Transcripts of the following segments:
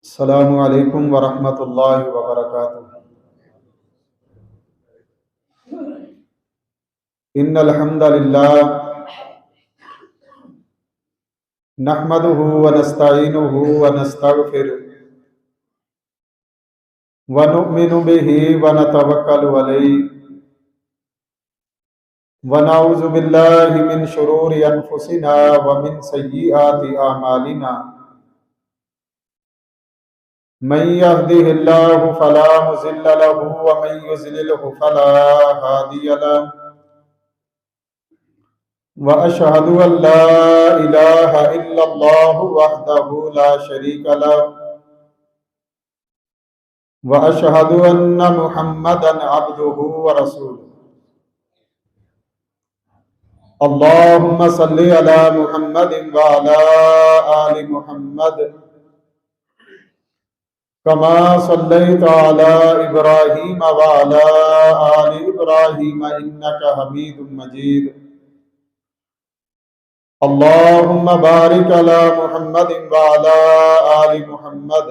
السلام علیکم ورحمۃ اللہ وبرکاتہ۔ ان الحمد للہ نحمده ونستعینه ونستغفره ونؤمن به ونتوکل علیہ ونعوذ باللہ من شرور انفسنا ومن سیئات اعمالنا من يهده الله فلا مضل له ومن يضلل فلا هادي له وأشهد أن لا إله إلا الله وحده لا شريك له وأشهد أن محمدا عبده ورسوله اللهم صل على محمد وعلى آل محمد كما صليت على إبراهيم وعلى آل إبراهيم إنك حميد مجيد اللهم بارك على محمد وعلى آل محمد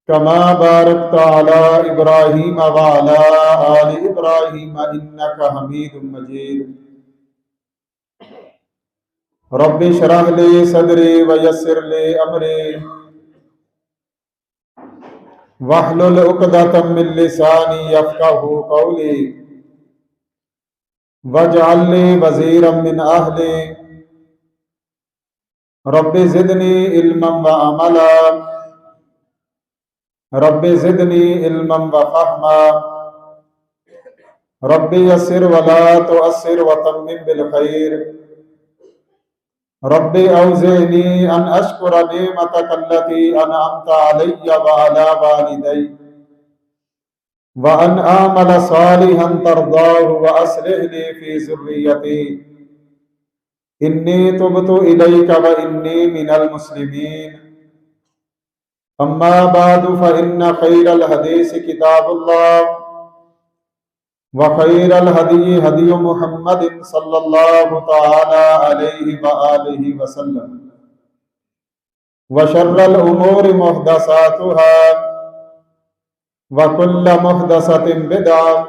كما باركت على إبراهيم وعلى آل إبراهيم إنك حميد مجيد رب اشرح لي صدري ويسر لي أمري واحلل عقدة من لساني يفقهوا قولي واجعل لي وزيرا من أهلي رب زدني علما وعملا رب زدني علما وفهما رب يسر ولا تؤسر وتمم بالخير رب أوزعني أن أشكر نعمتك التي أنعمت علي وعلى والدي وأن أعمل صالحا ترضاه وأصلح لي في ذريتي إني تبت إليك وإني من المسلمين أما بعد فإن خير الحديث كتاب الله وخير الهدي هدي محمد صلى الله تعالى عليه وآله وسلم وشر الأمور محدثاتها وكل محدثة بدعة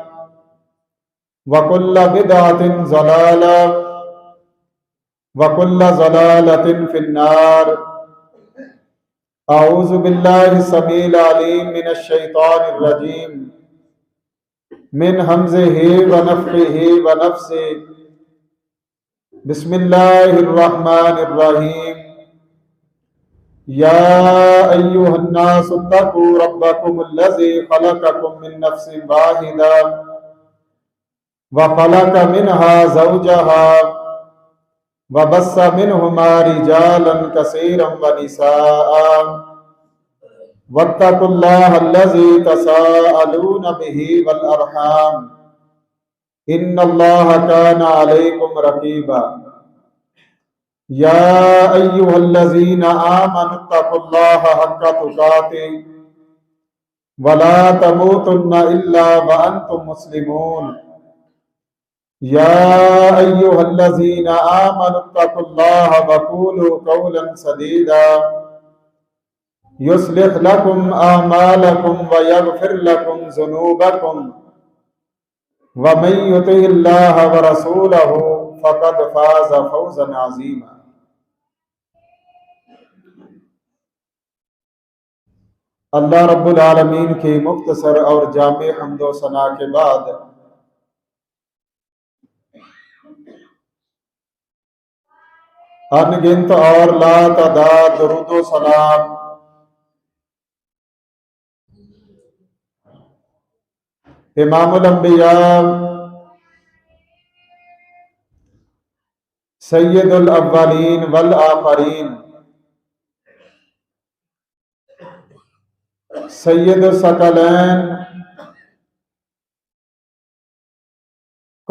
وكل بدعة ضلالة وكل ضلالة في النار أعوذ بالله السميع العليم من الشيطان الرجيم من همزه ونفخه ونفثه بسم الله الرحمن الرحيم يا أيها الناس اتقوا ربكم الذي خلقكم من نفس واحدة وخلق منها زوجها وبث منهما رجالا كثيرا ونساء واتقوا الله الذي تساءلون به والأرحام إن الله كان عليكم رقيبا يا أيها الذين آمنوا اتقوا الله حق تقاته ولا تموتن إلا وأنتم مسلمون يا أيها الذين آمنوا اتقوا الله وقولوا قولا سديدا يصلح لكم أعمالكم ويغفر لكم ذنوبكم ومن يطع الله ورسوله فقد فاز فوزا عظيما اللہ رب العالمین کی مختصر اور جامع حمد و ثنا کے بعد انگنت اور لا تعداد درود و سلام امام الانبیاء سید الاولین والآخرین سید الثقلین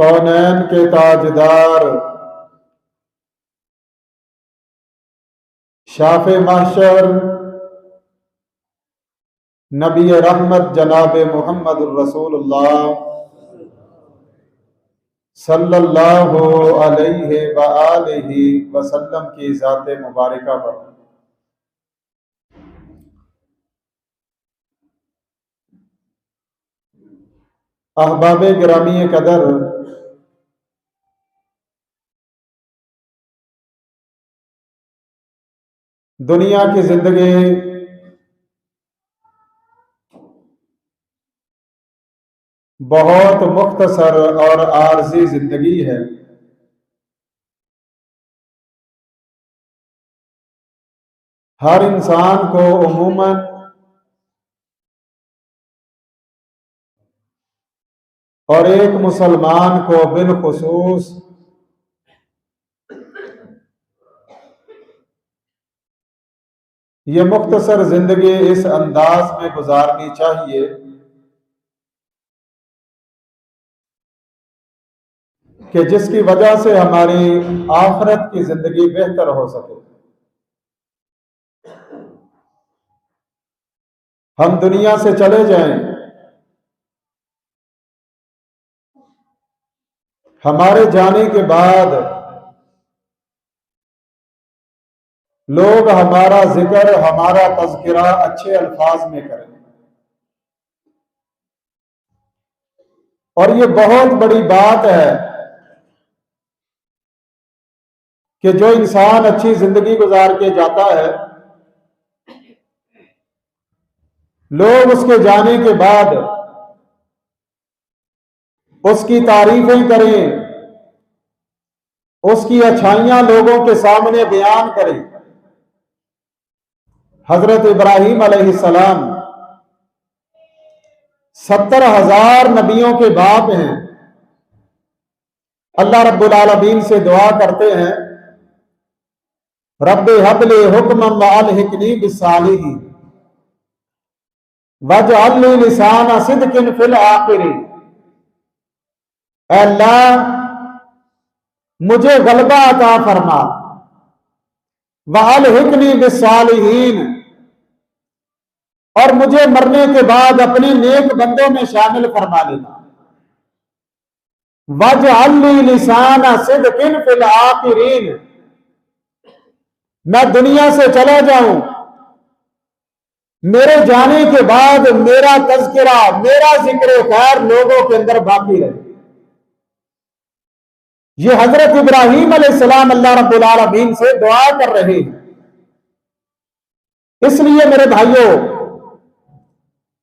کونین کے تاجدار شافع محشر نبی رحمت جناب محمد الرسول اللہ صلی اللہ علیہ وآلہ وسلم کی ذات مبارکہ پر احباب گرامی قدر، دنیا کی زندگی بہت مختصر اور عارضی زندگی ہے۔ ہر انسان کو عموماً اور ایک مسلمان کو بالخصوص یہ مختصر زندگی اس انداز میں گزارنی چاہیے کہ جس کی وجہ سے ہماری آخرت کی زندگی بہتر ہو سکے۔ ہم دنیا سے چلے جائیں، ہمارے جانے کے بعد لوگ ہمارا ذکر، ہمارا تذکرہ اچھے الفاظ میں کریں، اور یہ بہت بڑی بات ہے کہ جو انسان اچھی زندگی گزار کے جاتا ہے، لوگ اس کے جانے کے بعد اس کی تعریفیں کریں، اس کی اچھائیاں لوگوں کے سامنے بیان کریں۔ حضرت ابراہیم علیہ السلام 70,000 نبیوں کے باپ ہیں۔ اللہ رب العالمین سے دعا کرتے ہیں، رب ہب لی حکما والحقنی بالصالحین واجعل لی لسان صدق فی الآخرین۔ اے اللہ مجھے غلبہ عطا فرما، والحقنی بالصالحین، اور مجھے مرنے کے بعد اپنے نیک بندوں میں شامل فرما لینا۔ واجعل لی لسان صدق فی الآخرین، میں دنیا سے چلا جاؤں، میرے جانے کے بعد میرا تذکرہ، میرا ذکر خیر لوگوں کے اندر باقی رہے۔ یہ حضرت ابراہیم علیہ السلام اللہ رب العالمین سے دعا کر رہے ہیں۔ اس لیے میرے بھائیوں،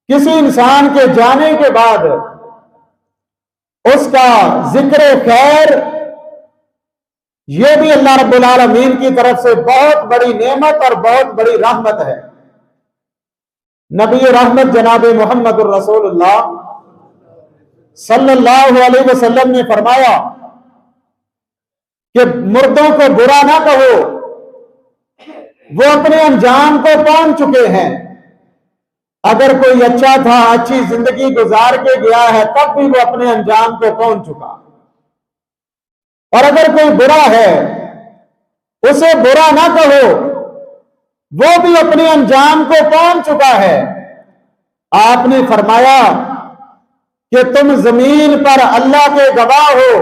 کسی انسان کے جانے کے بعد اس کا ذکر خیر، یہ بھی اللہ رب العالمین کی طرف سے بہت بڑی نعمت اور بہت بڑی رحمت ہے۔ نبی رحمت جناب محمد الرسول اللہ صلی اللہ علیہ وسلم نے فرمایا کہ مردوں کو برا نہ کہو، وہ اپنے انجام کو پہنچ چکے ہیں۔ اگر کوئی اچھا تھا، اچھی زندگی گزار کے گیا ہے، تب بھی وہ اپنے انجام کو پہنچ چکا، اور اگر کوئی برا ہے اسے برا نہ کہو، وہ بھی اپنے انجام کو پہنچ چکا ہے۔ آپ نے فرمایا کہ تم زمین پر اللہ کے گواہ ہو،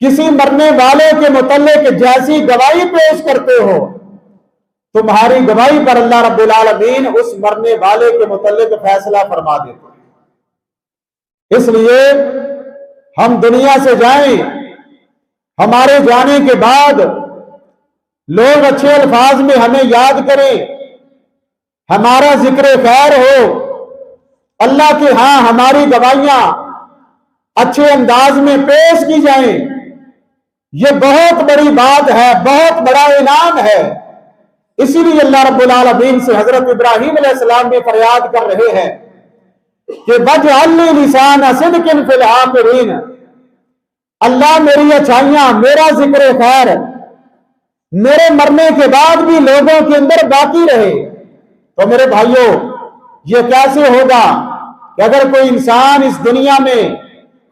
کسی مرنے والے کے متعلق جیسی گواہی پیش کرتے ہو، تمہاری گواہی پر اللہ رب العالمین اس مرنے والے کے متعلق فیصلہ فرما دیتے ہیں۔ اس لیے ہم دنیا سے جائیں، ہمارے جانے کے بعد لوگ اچھے الفاظ میں ہمیں یاد کریں، ہمارا ذکر خیر ہو، اللہ کے ہاں ہماری گواہیاں اچھے انداز میں پیش کی جائیں، یہ بہت بڑی بات ہے، بہت بڑا انعام ہے۔ اسی لیے اللہ رب العالمین سے حضرت ابراہیم علیہ السلام بھی فریاد کر رہے ہیں کہ وَاجْعَلْ لِي لِسَانَ صِدْقٍ فِي الْآخِرِينَ، اللہ میری اچھائیاں، میرا ذکر خیر میرے مرنے کے بعد بھی لوگوں کے اندر باقی رہے۔ تو میرے بھائیوں، یہ کیسے ہوگا کہ اگر کوئی انسان اس دنیا میں،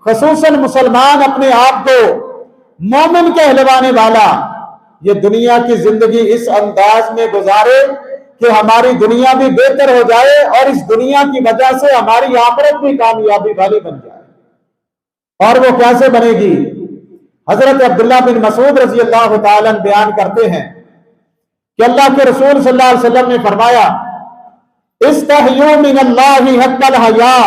خصوصاً مسلمان، اپنے آپ کو مومن کہلوانے والا، یہ دنیا کی زندگی اس انداز میں گزارے کہ ہماری دنیا بھی بہتر ہو جائے اور اس دنیا کی وجہ سے ہماری آخرت بھی کامیابی والی بن جائے۔ اور وہ کیسے بنے گی؟ حضرت عبداللہ بن مسعود رضی اللہ تعالیٰ بیان کرتے ہیں کہ اللہ کے رسول صلی اللہ علیہ وسلم نے فرمایا، استحیوا من اللہ حق الحیاء،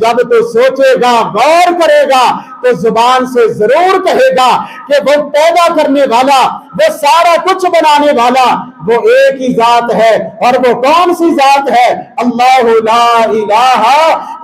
جب تو سوچے گا، غور کرے گا تو زبان سے ضرور کہے گا کہ وہ پیدا کرنے والا، وہ سارا کچھ بنانے والا وہ ایک ہی ذات ہے، اور وہ کون سی ذات ہے؟ اللہ لا الہ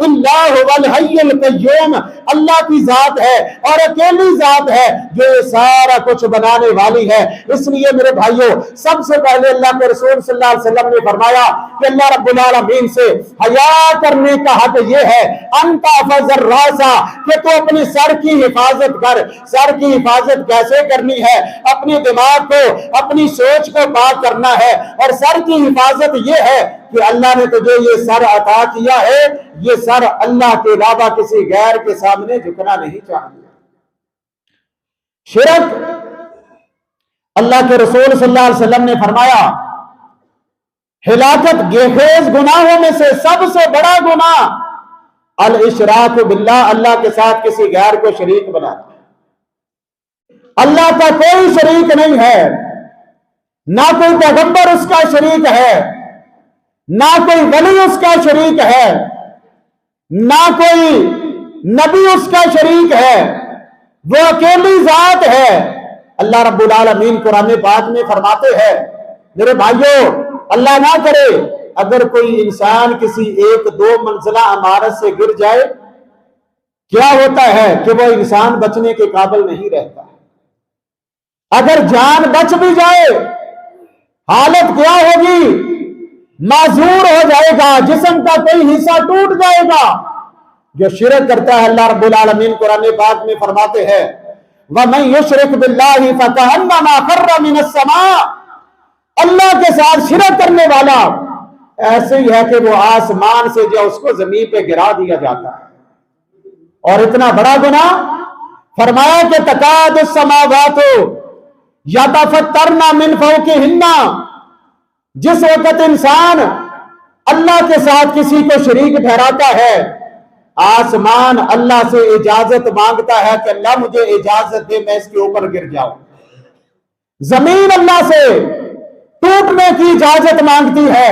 الا هو الحی القیوم، اللہ کی ذات ہے اور اکیلی ذات ہے جو یہ سارا کچھ بنانے والی ہے۔ اس لیے میرے بھائیوں، سب سے پہلے اللہ کے رسول صلی اللہ علیہ وسلم نے فرمایا کہ اللہ رب العالمین سے حیا کرنے کا حق یہ ہے انت احفظ الراس، کہ تو اپنی سر کی حفاظت کر۔ سر کی حفاظت کیسے کرنی ہے؟ اپنی دماغ کو، اپنی سوچ کو پاک کرنا ہے، اور سر کی حفاظت یہ ہے کہ اللہ نے تجھے یہ سر عطا کیا ہے، یہ سر اللہ کے علاوہ کسی غیر کے سامنے جھکنا نہیں چاہیے۔ شرک، اللہ کے رسول صلی اللہ علیہ وسلم نے فرمایا ہلاکت خیز گناہوں میں سے سب سے بڑا گناہ الاشراک باللہ، اللہ کے ساتھ کسی غیر کو شریک بنانا۔ اللہ کا کوئی شریک نہیں ہے، نہ کوئی پیغمبر اس کا شریک ہے، نہ کوئی ولی اس کا شریک ہے، نہ کوئی نبی اس کا شریک ہے، وہ اکیلی ذات ہے۔ اللہ رب العالمین قرآن پاک میں فرماتے ہیں میرے بھائیوں، اللہ نہ کرے اگر کوئی انسان کسی ایک دو منزلہ عمارت سے گر جائے، کیا ہوتا ہے کہ وہ انسان بچنے کے قابل نہیں رہتا۔ اگر جان بچ بھی جائے حالت کیا ہوگی؟ معذور ہو جائے گا، جسم کا کوئی حصہ ٹوٹ جائے گا۔ جو شرک کرتا ہے اللہ رب العالمین قرآن پاک میں فرماتے ہیں وَمَن يُشْرِكْ بِاللَّهِ فَكَأَنَّمَا خَرَّ مِنَ السَّمَاءِ، اللہ کے ساتھ شرک کرنے والا ایسے ہی ہے کہ وہ آسمان سے جو اس کو زمین پہ گرا دیا جاتا ہے۔ اور اتنا بڑا گناہ فرمایا کہ تکاد السماوات یتفطرن من فوقہن، جس وقت انسان اللہ کے ساتھ کسی کو شریک ٹھہراتا ہے، آسمان اللہ سے اجازت مانگتا ہے کہ اللہ مجھے اجازت دے میں اس کے اوپر گر جاؤں۔ زمین اللہ سے ٹوٹنے کی اجازت مانگتی ہے،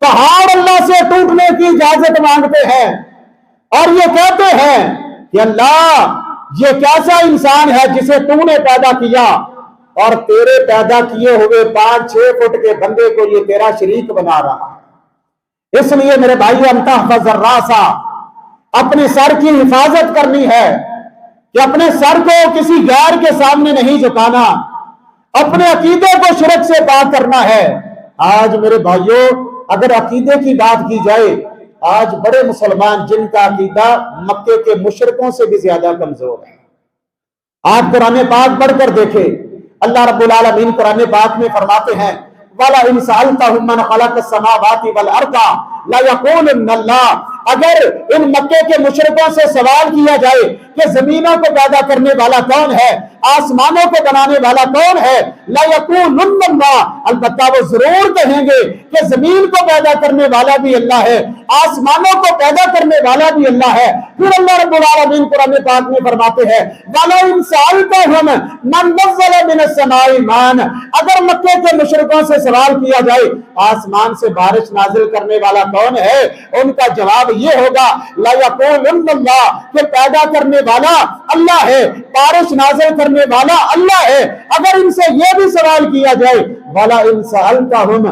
پہاڑ اللہ سے ٹوٹنے کی اجازت مانگتے ہیں، اور یہ کہتے ہیں کہ اللہ یہ کیسا انسان ہے جسے تو نے پیدا کیا، اور تیرے پیدا کیے ہوئے 5-6 فٹ کے بندے کو یہ تیرا شریک بنا رہا ہے۔ اس لیے میرے بھائی انت احفظ الراس، اپنے سر کی حفاظت کرنی ہے کہ اپنے سر کو کسی غیر کے سامنے نہیں جھکانا، اپنے عقیدے کو شرک سے پاک کرنا ہے۔ آج میرے بھائیوں اگر عقیدے کی بات کی جائے، آج بڑے مسلمان جن کا عقیدہ مکے کے مشرکوں سے بھی زیادہ کمزور ہے۔ آپ قرآن پاک پڑھ کر دیکھیں، اللہ رب العالمین قرآن پاک میں فرماتے ہیں وَلَئِن سَأَلْتَهُم مَّنْ خَلَقَ السَّمَاوَاتِ وَالْأَرْضَ لَيَقُولُنَّ اللَّهُ، اگر ان مکے کے مشرکوں سے سوال کیا جائے کہ زمینوں کو پیدا کرنے والا کون ہے، آسمانوں کو بنانے والا کون ہے، لَيَقُولُنَّ اللَّهُ، البتہ وہ ضرور کہیں گے کہ زمین کو پیدا کرنے والا بھی اللہ ہے، آسمانوں کو پیدا کرنے والا بھی اللہ ہے۔ پھر اللہ رب العالمین قرآن پاک میں فرماتے ہیں وَلَئِن سَأَلْتَهُم مَّن نَزَّلَ مِنَ السَّمَاءِ مَاءً، اگر مکے کے مشرکوں سے سوال کیا جائے آسمان سے بارش نازل کرنے والا کون ہے، ان کا جواب یہ ہوگا لَيَقُولُنَّ اللَّهُ، کہ پیدا کرنے والا اللہ ہے، بارش نازل کرنے والا اللہ ہے۔ اگر ان سے یہ بھی سوال کیا جائے وَلَئِن سَأَلْتَهُم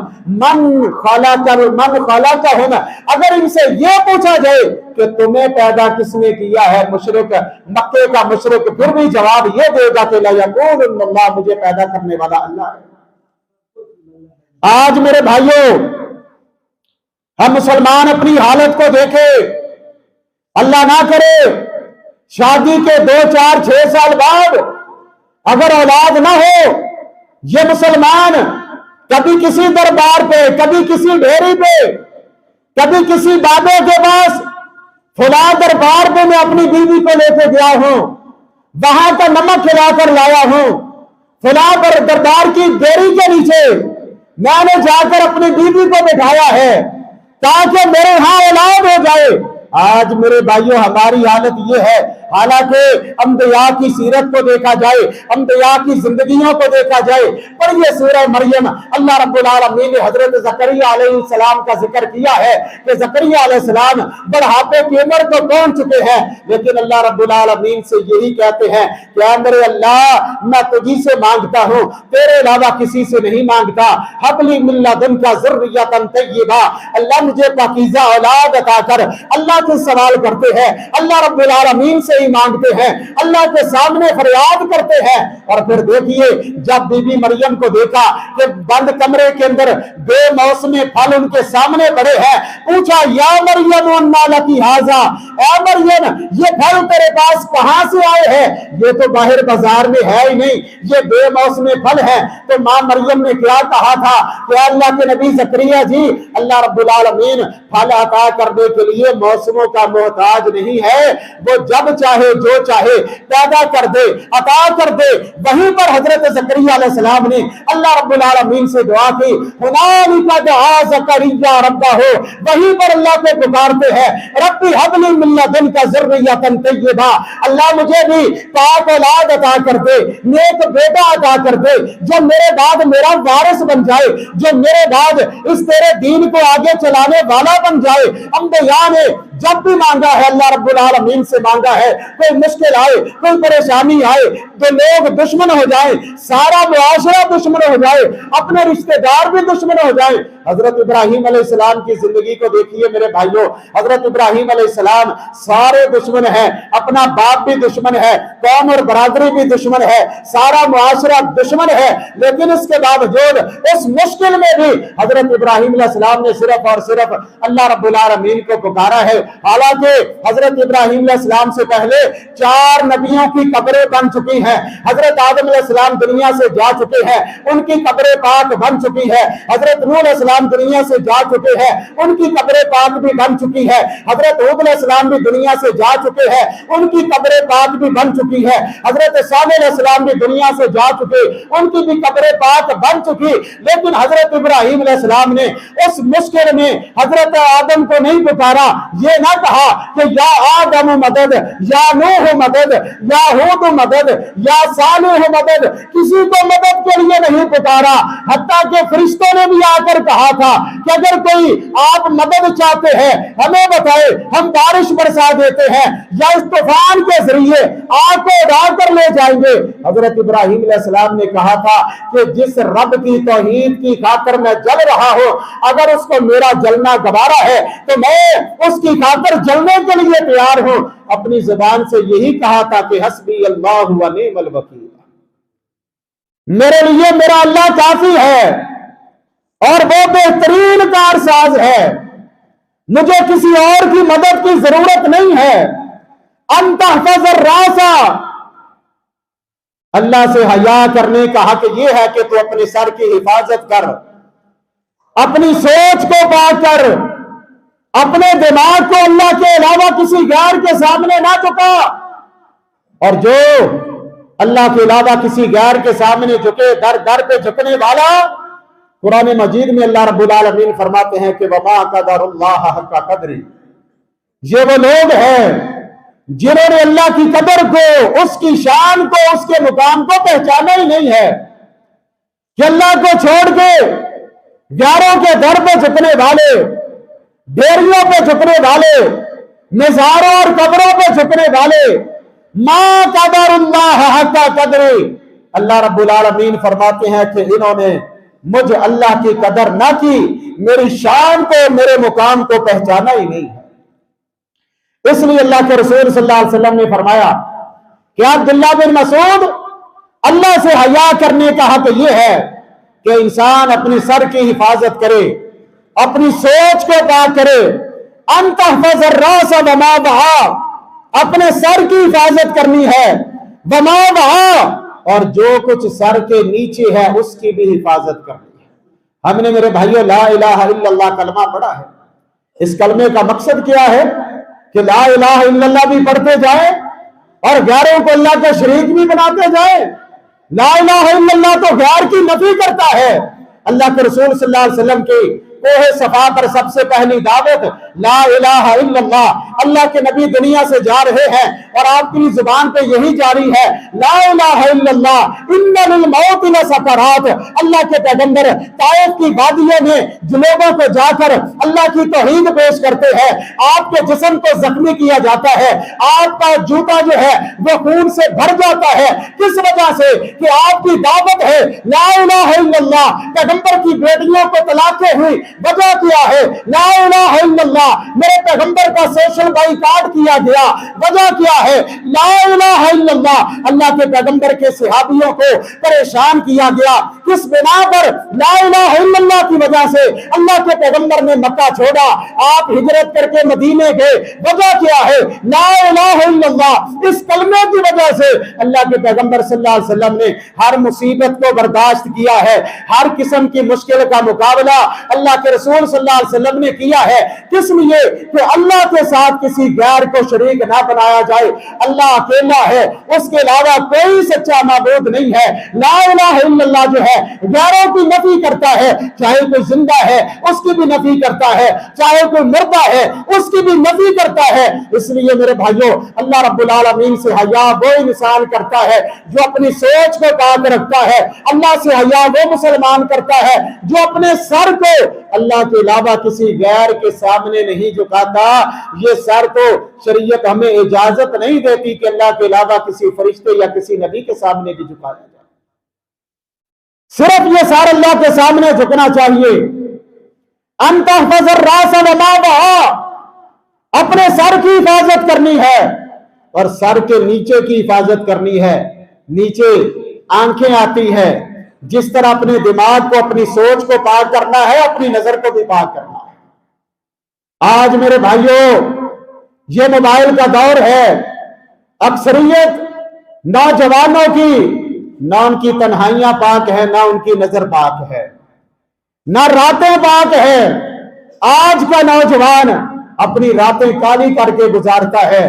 مَّن خَلَقَهُم، اگر ان سے یہ پوچھا جائے کہ تمہیں پیدا کس نے کیا ہے، مشرک مکے کا مشرک پھر بھی جواب یہ دے گا کہ لَيَقُولُنَّ اللَّهُ، مجھے پیدا کرنے والا اللہ ہے۔ آج میرے بھائیوں ہم مسلمان اپنی حالت کو دیکھیں، اللہ نہ کرے شادی کے 2-4-6 سال بعد اگر اولاد نہ ہو، یہ مسلمان کبھی کسی دربار پہ، کبھی کسی ڈھیری پہ، کبھی کسی بابے کے پاس فلاں دربار پہ میں اپنی بیوی کو لے کے گیا ہوں، وہاں کا نمک کھلا کر لایا ہوں، فلاں پر دربار کی ڈیری کے نیچے میں نے جا کر اپنی بیوی کو بٹھایا ہے تاکہ میرے ہاں اولاد ہو جائے۔ آج میرے بھائیوں ہماری حالت یہ ہے، حالانکہ انبیاء کی سیرت کو دیکھا جائے، انبیاء کی زندگیوں کو دیکھا جائے، پر یہ سورہ مریم اللہ رب العالمین نے حضرت زکریا علیہ السلام کا ذکر کیا ہے کہ زکریا علیہ السلام بڑھاپے کی عمر کو پہنچ چکے ہیں، لیکن اللہ رب العالمین سے یہی کہتے ہیں کہ اے میرے اللہ میں تجھی سے مانگتا ہوں، تیرے علاوہ کسی سے نہیں مانگتا، حب لی من لدنک ذریۃ طیبہ، اللہ مجھے پاکیزہ اولاد عطا کر۔ اللہ سے سوال کرتے ہیں، اللہ رب العالمین سے ہی مانگتے ہیں، اللہ کے سامنے فریاد کرتے ہیں۔ اور پھر دیکھیے جب بی بی مریم کو دیکھا کہ بند کمرے کے اندر بے موسمی پھل ان کے سامنے پڑے ہیں، پوچھا یا مریم انا لکی ھذا، اے مریم یہ پھل تیرے پاس کہاں سے آئے ہیں؟ یہ تو باہر بازار میں ہے ہی نہیں، یہ بے موسمی پھل ہے۔ تو ماں مریم نے کیا کہا تھا کہ اللہ کے نبی زکریا جی اللہ رب العالمین پھل عطا کرنے کے لیے موسموں کا محتاج نہیں ہے، وہ جب چاہے جو چاہے پیدا کر دے، عطا کر دے۔ وہیں پر حضرت زکریا علیہ السلام نے اللہ رب العالمین سے دعا کی، ہنالک دعا زکریا ربہ، وہیں پر اللہ کو پکارتے ہیں ربی ھب لی من لدنک ذریۃ طیبہ، اللہ مجھے بھی پاک اولاد عطا کر دے، نیک بیٹا عطا کر دے، جو میرے بعد میرا وارث بن جائے، جو میرے بعد اس تیرے دین کو آگے چلانے والا بن جائے۔ انبیاء نے جب بھی مانگا ہے اللہ رب العالمین سے مانگا ہے، کوئی مشکل آئے، کوئی پریشانی آئے، تو لوگ دشمن ہو جائیں، سارا معاشرہ دشمن ہو جائے، اپنے رشتہ دار بھی دشمن ہو جائیں۔ حضرت ابراہیم علیہ السلام کی زندگی کو دیکھیے میرے بھائیوں، حضرت ابراہیم علیہ السلام سارے دشمن ہیں، اپنا باپ بھی دشمن ہے، قوم اور برادری بھی دشمن ہے، سارا معاشرہ دشمن ہے، لیکن اس کے باوجود اس مشکل میں بھی حضرت ابراہیم علیہ السلام نے صرف اور صرف اللہ رب العالمین کو پکارا ہے۔ حالانکہ حضرت ابراہیم علیہ السلام سے پہلے 4 نبیوں کی قبریں بن چکی ہیں، حضرت آدم علیہ السلام دنیا سے جا چکے ہیں، ان کی قبر پاک بن چکی ہے، حضرت نوح علیہ السلام دنیا سے جا چکے ہیں، ان کی قبر پاک بھی بن چکی ہے، حضرت ہود علیہ السلام بھی دنیا سے جا چکے ہیں، ان کی قبر پاک بھی بن چکی ہے، حضرت صالح علیہ السلام بھی دنیا سے جا چکے، ان کی بھی قبر پاک بن چکی، لیکن حضرت ابراہیم علیہ السلام نے اس مشکل میں حضرت آدم کو نہیں پکارا، یہ نہ کہا کہ یا آدم مدد، یا نوح مدد، یا ہود مدد، یا صالح مدد، کسی کو مدد کے لیے نہیں پکارا۔ حتیٰ کہ فرشتوں نے بھی آ کر کہا تھا کہ اگر کوئی آپ مدد چاہتے ہیں ہمیں بتائے، ہم بارش برسا دیتے ہیں یا اس طوفان کے ذریعے آگ کو اڑا کر لے جائیں گے۔ حضرت ابراہیم علیہ السلام نے کہا تھا کہ جس رب کی توحید کی خاطر میں جل رہا ہوں، اگر اس کو میرا جلنا گوارا ہے تو میں اس کی خاطر جلنے کے لیے تیار ہوں۔ اپنی زبان سے یہی کہا تھا کہ حسبی اللہ و نعم الوکیل، میرے لیے میرا اللہ کافی ہے اور وہ بہترین کارساز ہے، مجھے کسی اور کی مدد کی ضرورت نہیں ہے۔ انت احفظ الراس، اللہ سے حیا کرنے کا حق یہ ہے کہ تو اپنے سر کی حفاظت کر، اپنی سوچ کو پاک کر، اپنے دماغ کو اللہ کے علاوہ کسی غیر کے سامنے نہ جھکا، اور جو اللہ کے علاوہ کسی غیر کے سامنے جھکے، در در پہ جھکنے والا، قرآن مجید میں اللہ رب العالمین فرماتے ہیں کہ وَمَا قَدَرُ اللَّهَ حَقَّ قَدْرِهِ، یہ وہ لوگ ہیں جنہوں نے اللہ کی قدر کو، اس کی شان کو، اس کے مقام کو پہچانا ہی نہیں ہے، کہ اللہ کو چھوڑ کے غیروں کے در پہ جھکنے والے، ڈیریوں پہ جھکنے والے، مزاروں اور قبروں پہ جھکنے والے، ما قدر اللہ حق قدر، اللہ رب العالمین فرماتے ہیں کہ انہوں نے مجھ اللہ کی قدر نہ کی، میری شان کو، میرے مقام کو پہچانا ہی نہیں ہے۔ اس لیے اللہ کے رسول صلی اللہ علیہ وسلم نے فرمایا کہ عبداللہ بن مسعود، اللہ سے حیا کرنے کا حق یہ ہے کہ انسان اپنے سر کی حفاظت کرے، اپنی سوچ کو پاک کرے۔ ان تحفظ الراس وما وعا، اپنے سر کی حفاظت کرنی ہے، وما وعا، اور جو کچھ سر کے نیچے ہے اس کی بھی حفاظت کرنی ہے۔ ہم نے میرے بھائیوں لا الہ الا اللہ کلمہ پڑھا ہے، اس کلمے کا مقصد کیا ہے کہ لا الہ الا اللہ بھی پڑھتے جائیں اور غیروں کو اللہ کا شریک بھی بناتے جائیں۔ لا الہ الا اللہ تو غیر کی نفی کرتا ہے۔ اللہ کے رسول صلی اللہ علیہ وسلم کی کوہ صفا پر سب سے پہلی دعوت لا الہ الا اللہ، اللہ کے نبی دنیا سے جا رہے ہیں، اور آپ کی زبان پہ یہی جاری ہے لا الہ الا اللہ ان للموت لسکرات۔ اللہ کے پیغمبر طائف کی وادیوں میں لوگوں کو جا کر اللہ کی توحید پیش کرتے ہیں، آپ کے جسم کو زخمی کیا جاتا ہے، آپ کا جوتا جو ہے وہ خون سے بھر جاتا ہے، کس وجہ سے کہ آپ کی دعوت ہے لا الہ الا اللہ۔ پیغمبر کی بیٹیوں کو طلاقیں ہوئی، وجہ کیا ہے لا الہ الا اللہ۔ میرے پیغمبر کا سوشل بائیکاٹ کیا گیا، وجہ کیا ہے لا الہ الا اللہ۔ اللہ کے پیغمبر کے صحابیوں کو پریشان کیا گیا، کس بنا پر لا الہ الا اللہ کی وجہ سے اللہ کے پیغمبر نے مکہ چھوڑا، آپ ہجرت کر کے مدینے گئے، وجہ کیا ہے لا الہ الا اللہ۔ اس کلمے کی وجہ سے اللہ کے پیغمبر صلی اللہ علیہ وسلم نے ہر مصیبت کو برداشت کیا ہے، ہر قسم کی مشکل کا مقابلہ اللہ کے رسول صلی اللہ علیہ وسلم نے کیا ہے، کس لیے کہ اللہ کے ساتھ کسی غیر کو شریک نہ بنایا جائے۔ اللہ اکیلا ہے، اس کے علاوہ کوئی سچا معبود نہیں ہے۔ لا الہ الا اللہ جو ہے غیروں کی نفی کرتا ہے، چاہے کوئی زندہ ہے اس کی بھی نفی کرتا ہے، چاہے کوئی مردہ ہے اس کی بھی نفی کرتا ہے۔ اس لیے میرے بھائیوں اللہ رب العالمین سے حیا وہ انسان کرتا ہے جو اپنی سوچ کو پاک رکھتا ہے، اللہ سے حیا وہ مسلمان کرتا ہے جو اپنے سر کو اللہ کے علاوہ کسی غیر کے سامنے نہیں جھکاتا۔ یہ سر تو شریعت ہمیں اجازت نہیں دیتی کہ اللہ کے علاوہ کسی فرشتے یا کسی نبی کے سامنے بھی جھکایا جائے، صرف یہ سر اللہ کے سامنے جھکنا چاہیے۔ ان تحفظ الراس وما وعى، اپنے سر کی حفاظت کرنی ہے اور سر کے نیچے کی حفاظت کرنی ہے۔ نیچے آنکھیں آتی ہے، جس طرح اپنے دماغ کو اپنی سوچ کو پاک کرنا ہے اپنی نظر کو بھی پاک کرنا ہے۔ آج میرے بھائیوں یہ موبائل کا دور ہے، اکثریت نوجوانوں کی نہ ان کی تنہائیاں پاک ہیں، نہ ان کی نظر پاک ہے، نہ راتیں پاک ہیں۔ آج کا نوجوان اپنی راتیں کالی کر کے گزارتا ہے،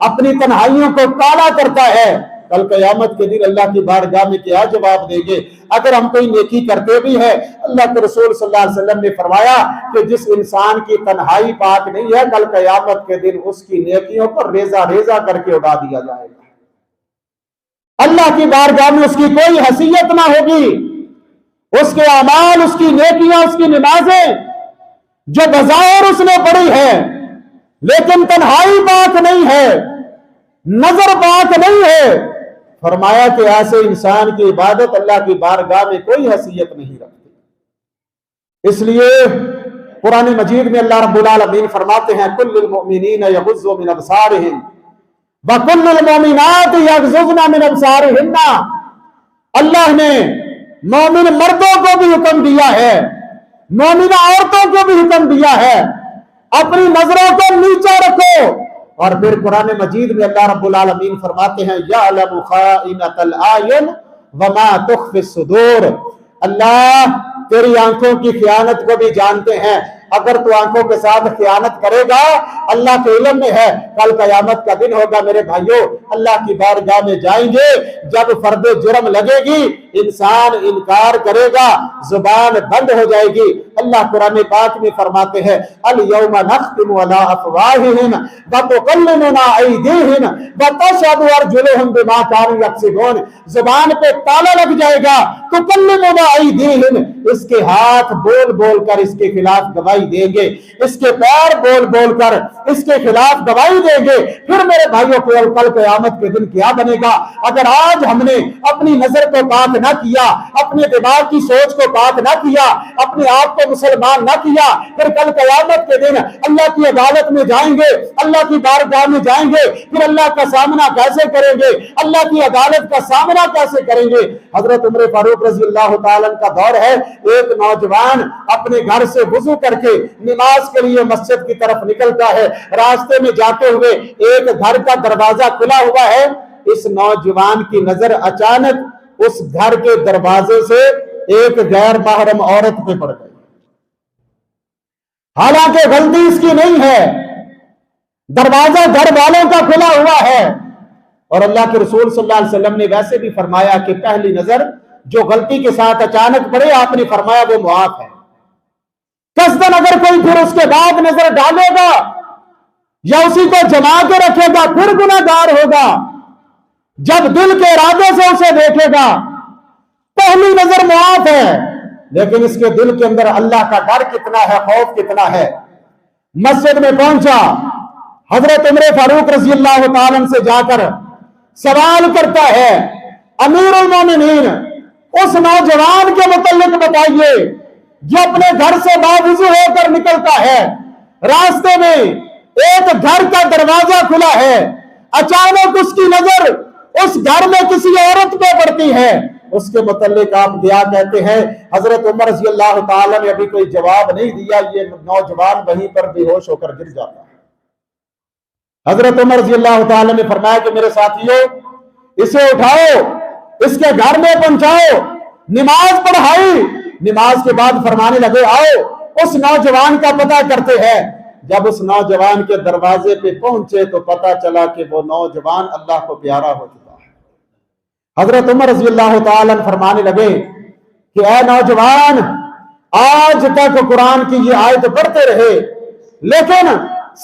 اپنی تنہائیوں کو کالا کرتا ہے۔ کل قیامت کے دن اللہ کی بارگاہ میں کیا جواب دیں گے؟ اگر ہم کوئی نیکی کرتے بھی ہیں، اللہ کے رسول صلی اللہ علیہ وسلم نے فرمایا کہ جس انسان کی تنہائی پاک نہیں ہے کل قیامت کے دن اس کی نیکیوں کو ریزہ ریزہ کر کے اڑا دیا جائے گا۔ اللہ کی بارگاہ میں اس کی کوئی حیثیت نہ ہوگی، اس کے اعمال، اس کی نیکیاں، اس کی نمازیں جو بظاہر اس نے پڑھی ہے لیکن تنہائی پاک نہیں ہے، نظر پاک نہیں ہے، فرمایا کہ ایسے انسان کی عبادت اللہ کی بارگاہ میں کوئی حیثیت نہیں رکھتی۔ اس لیے قرآن مجید میں اللہ رب العالمین فرماتے ہیں کل للمؤمنین یغضوا من ابصارہم وَكُلُّ الْمُؤْمِنَاتِ يَغْضُضْنَ مِنْ أَبْصَارِهِنَّ۔ اللہ نے مومن مردوں کو بھی حکم دیا ہے، مومنہ عورتوں کو بھی حکم دیا ہے اپنی نظروں کو نیچا رکھو۔ اور پھر قرآن مجید میں اللہ رب العالمین فرماتے ہیں یعلم خائنۃ الأعین وما تخفی الصدور۔ اللہ تیری آنکھوں کی خیانت کو بھی جانتے ہیں، اگر تو آنکھوں کے ساتھ خیانت کرے گا اللہ کے علم میں ہے، کل قیامت کا دن ہوگا میرے بھائیوں، اللہ کی بارگاہ میں جائیں گے، جب فرد جرم لگے گی انسان انکار کرے گا، زبان بند ہو جائے گی۔ اللہ قرآن پاک میں فرماتے ہیں الیوم نختم علی افواہہم وتکلمنا ایدیہم وتشہد ارجلہم بما کانوا یکسبون۔ زبان پہ تالا لگ جائے گا، تکلمنا ایدیہم، اس کے ہاتھ بول بول کر اس کے خلاف گواہی دیں گے، اس کے پیر بول بول کر اس کے خلاف گواہی دیں گے۔ پھر میرے بھائیوں کو کل قیامت کے دن کیا بنے گا؟ اگر آج ہم نے اپنی نظر کو پاک نہ کیا، اپنے دماغ کی سوچ کو پاک نہ کیا، اپنے آپ کو مسلمان نہ کیا، پھر کل قیامت کے دن اللہ کی عدالت میں جائیں گے، اللہ کی بارگاہ میں جائیں گے، پھر اللہ کا سامنا کیسے کریں گے؟ اللہ کی عدالت کا سامنا کیسے کریں گے؟ حضرت عمر فاروق رضی اللہ تعالیٰ کا دور ہے، ایک نوجوان اپنے گھر سے وضو کر کے نماز کے لیے مسجد کی طرف نکلتا ہے، راستے میں جاتے ہوئے ایک گھر کا دروازہ کھلا ہوا ہے، اس نوجوان کی نظر اچانک اس گھر کے دروازے سے ایک غیر محرم عورت پہ پڑ گئی۔ حالانکہ غلطی اس کی نہیں ہے، دروازہ گھر والوں کا کھلا ہوا ہے، اور اللہ کے رسول صلی اللہ علیہ وسلم نے ویسے بھی فرمایا کہ پہلی نظر جو غلطی کے ساتھ اچانک پڑے آپ نے فرمایا وہ معاف ہے۔ قصدن اگر کوئی پھر اس کے بعد نظر ڈالے گا یا اسی کو جما کے رکھے گا پھر گناہگار ہوگا؟ جب دل کے ارادے سے اسے دیکھے گا پہلی نظر معاف ہے، لیکن اس کے دل کے اندر اللہ کا ڈر کتنا ہے، خوف کتنا ہے۔ مسجد میں پہنچا، حضرت عمر فاروق رضی اللہ تعالیٰ عنہ سے جا کر سوال کرتا ہے، امیر المومنین اس نوجوان کے متعلق بتائیے جو اپنے گھر سے باوضو ہو کر نکلتا ہے، راستے میں ایک گھر کا دروازہ کھلا ہے، اچانک اس کی نظر اس گھر میں کسی عورت پہ پڑتی ہے، اس کے متعلق آپ کیا کہتے ہیں؟ حضرت عمر رضی اللہ تعالیٰ نے ابھی کوئی جواب نہیں دیا، یہ نوجوان وہیں پر بے ہوش ہو کر گر جاتا ہے۔ حضرت عمر رضی اللہ تعالیٰ نے فرمایا کہ میرے ساتھیوں اسے اٹھاؤ، اس کے گھر میں پہنچاؤ، نماز پڑھائی۔ نماز کے بعد فرمانے لگے آؤ اس نوجوان کا پتہ کرتے ہیں۔ جب اس نوجوان کے دروازے پہ پہنچے تو پتہ چلا کہ وہ نوجوان اللہ کو پیارا ہو چکا ہے۔ حضرت عمر رضی اللہ تعالیٰ فرمانے لگے کہ اے نوجوان، آج تک قرآن کی یہ آیت پڑھتے رہے لیکن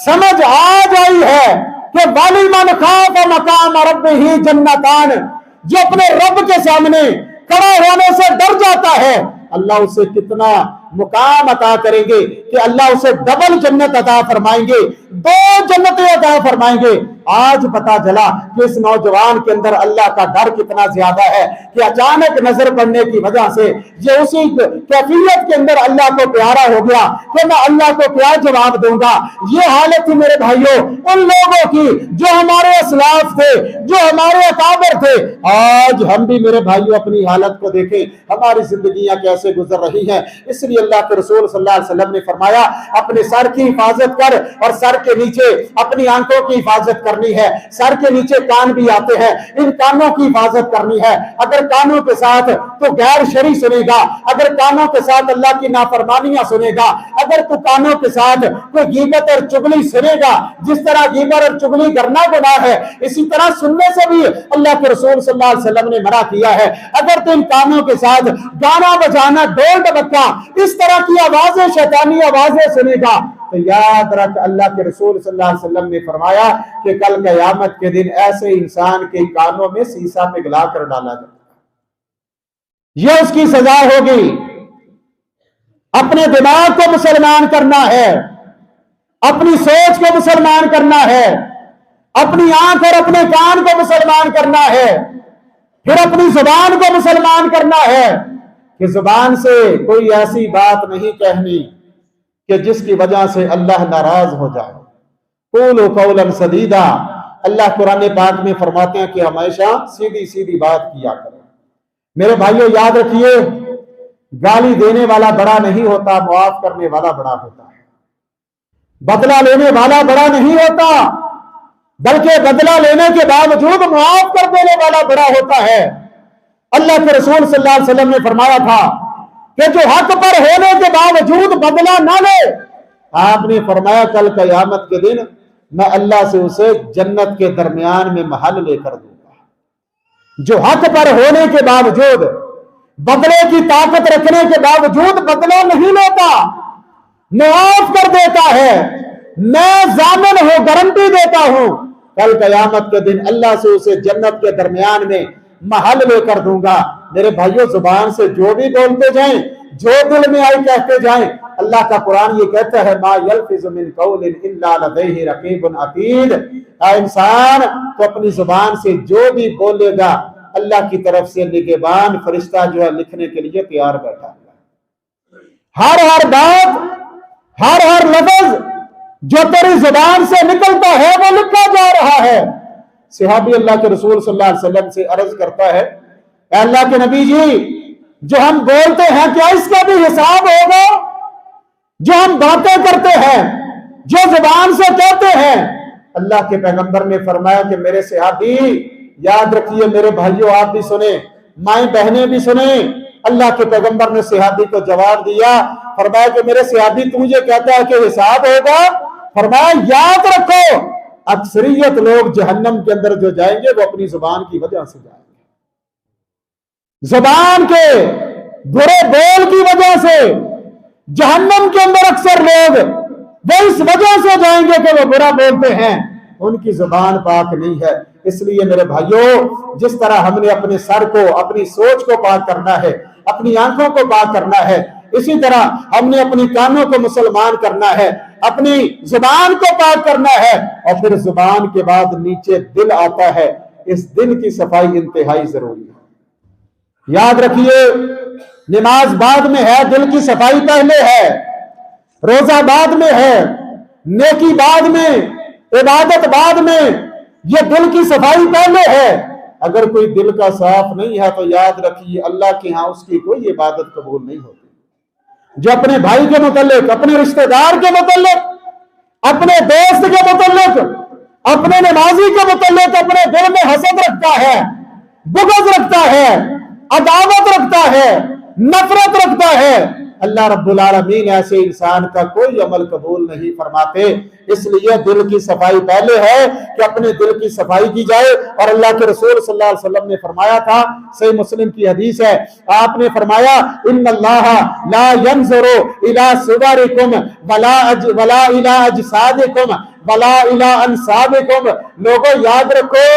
سمجھ آج آئی ہے کہ وَلِمَنْ خَافَ مَقَامَ رَبِّهِ جَنَّتَانِ، جو اپنے رب کے سامنے کھڑا ہونے سے ڈر جاتا ہے اللہ اسے کتنا مقام عطا کریں گے کہ اللہ اسے ڈبل جنت عطا فرمائیں گے، 2 جنتیں عطا فرمائیں گے۔ آج پتا چلا کہ اس نوجوان کے اندر اللہ کا ڈر کتنا زیادہ ہے کہ اچانک نظر پڑنے کی وجہ سے یہ اسی کیفیت کے اندر اللہ کو پیارا ہو گیا کہ میں اللہ کو کیا جواب دوں گا۔ یہ حالت تھی میرے بھائیوں ان لوگوں کی جو ہمارے اسلاف تھے، جو ہمارے اکابر تھے۔ آج ہم بھی میرے بھائیوں اپنی حالت کو دیکھیں، ہماری زندگیاں کیسے گزر رہی ہیں۔ اس لیے اللہ کے رسول صلی اللہ علیہ وسلم نے فرمایا اپنے سر کی حفاظت کر، اور سر کے نیچے اپنی آنکھوں کی حفاظت کرنی ہے۔ سر کے نیچے کان بھی آتے ہیں، ان کانوں کی حفاظت کرنی ہے۔ اگر کانوں کے ساتھ تو غیر شرعی سنے گا، اگر کانوں کے ساتھ اللہ کی نافرمانیاں سنے گا، اگر تو کانوں کے ساتھ کوئی غیبت اور چغلی سنے گا، جس طرح غیبت اور چغلی کرنا گناہ ہے اسی طرح سننے سے بھی اللہ کے رسول صلی اللہ علیہ وسلم نے منع کیا ہے۔ اگر تو ان کانوں کے ساتھ گانا بجانا، ڈول ڈبکا، اس طرح کی آوازیں، شیطانی آوازیں سنے گا تو یاد رکھ اللہ کے رسول صلی اللہ علیہ وسلم نے فرمایا کہ کل قیامت کے دن ایسے انسان کے کانوں میں سیسا پگھلا کر ڈالا جائے گا، یہ اس کی سزا ہوگی۔ اپنے دماغ کو مسلمان کرنا ہے، اپنی سوچ کو مسلمان کرنا ہے، اپنی آنکھ اور اپنے کان کو مسلمان کرنا ہے، پھر اپنی زبان کو مسلمان کرنا ہے کہ زبان سے کوئی ایسی بات نہیں کہنی کہ جس کی وجہ سے اللہ ناراض ہو جائے۔ قولوا قولا سدیدا، اللہ قرآن پاک میں فرماتے ہیں کہ ہمیشہ سیدھی سیدھی بات کیا کریں۔ میرے بھائیوں یاد رکھیے، گالی دینے والا بڑا نہیں ہوتا، معاف کرنے والا بڑا ہوتا ہے۔ بدلہ لینے والا بڑا نہیں ہوتا، بلکہ بدلہ لینے کے باوجود معاف کر دینے والا بڑا ہوتا ہے۔ اللہ کے رسول صلی اللہ علیہ وسلم نے فرمایا تھا کہ جو حق پر ہونے کے باوجود بدلہ نہ لے، آپ نے فرمایا کل قیامت کے دن میں اللہ سے اسے جنت کے درمیان میں محل لے کر دوں گا۔ جو حق پر ہونے کے باوجود، بدلے کی طاقت رکھنے کے باوجود بدلہ نہیں لیتا، معاف کر دیتا ہے، میں ضامن ہوں، گارنٹی دیتا ہوں کل قیامت کے دن اللہ سے اسے جنت کے درمیان میں محل لے کر دوں گا۔ میرے بھائیوں زبان سے جو بھی بولتے جائیں، جو دل میں آئی کہتے جائیں، اللہ کا قرآن یہ کہتا ہے ما یلفظ من قول الا لدیہ رقیب عتید۔ اے انسان تو اپنی زبان سے جو بھی بولے گا اللہ کی طرف سے نگہبان فرشتہ جو ہے لکھنے کے لیے تیار بیٹھا ہے۔ ہر بات، ہر لفظ جو تیری زبان سے نکلتا ہے وہ لکھا جا رہا ہے۔ صحابی اللہ کے رسول صلی اللہ علیہ وسلم سے عرض کرتا ہے اے اللہ کے نبی جی، جو ہم بولتے ہیں کیا اس کا بھی حساب ہوگا؟ جو ہم باتیں کرتے ہیں، جو زبان سے کہتے ہیں۔ اللہ کے پیغمبر نے فرمایا کہ میرے صحابی یاد رکھیے، میرے بھائیوں آپ بھی سنیں، مائیں بہنیں بھی سنیں۔ اللہ کے پیغمبر نے صحابی کو جواب دیا، فرمایا کہ میرے صحابی تو مجھے کہتا ہے کہ حساب ہوگا؟ فرمایا یاد رکھو اکثریت لوگ جہنم کے اندر جو جائیں گے وہ اپنی زبان کی وجہ سے جائیں گے۔ زبان کے برے بول کی وجہ سے جہنم کے اندر اکثر لوگ وہ اس وجہ سے جائیں گے کہ وہ برا بولتے ہیں، ان کی زبان پاک نہیں ہے۔ اس لیے میرے بھائیوں، جس طرح ہم نے اپنے سر کو، اپنی سوچ کو پاک کرنا ہے، اپنی آنکھوں کو پاک کرنا ہے، اسی طرح ہم نے اپنی کانوں کو مسلمان کرنا ہے، اپنی زبان کو پاک کرنا ہے، اور پھر زبان کے بعد نیچے دل آتا ہے۔ اس دل کی صفائی انتہائی ضروری ہے۔ یاد رکھیے، نماز بعد میں ہے، دل کی صفائی پہلے ہے، روزہ بعد میں ہے، نیکی بعد میں، عبادت بعد میں، یہ دل کی صفائی پہلے ہے۔ اگر کوئی دل کا صاف نہیں ہے تو یاد رکھیے اللہ کے ہاں اس کی کوئی عبادت قبول نہیں ہوتی۔ جو اپنے بھائی کے متعلق، اپنے رشتہ دار کے متعلق، اپنے دوست کے متعلق، اپنے نمازی کے متعلق اپنے دل میں حسد رکھتا ہے، بغض رکھتا ہے، عداوت رکھتا ہے، نفرت رکھتا ہے، اللہ رب العالمین ایسے انسان کا کوئی عمل قبول نہیں فرماتے۔ اس لیے دل کی صفائی پہلے ہے کہ اپنے دل کی صفائی کی جائے۔ اور اللہ کے رسول صلی اللہ علیہ وسلم نے فرمایا تھا، صحیح مسلم کی حدیث ہے، آپ نے فرمایا ان اللہ لا ينظر الى صورکم ولا الى اجسادکم ولا الى انسابکم۔ لوگوں یاد رکھو،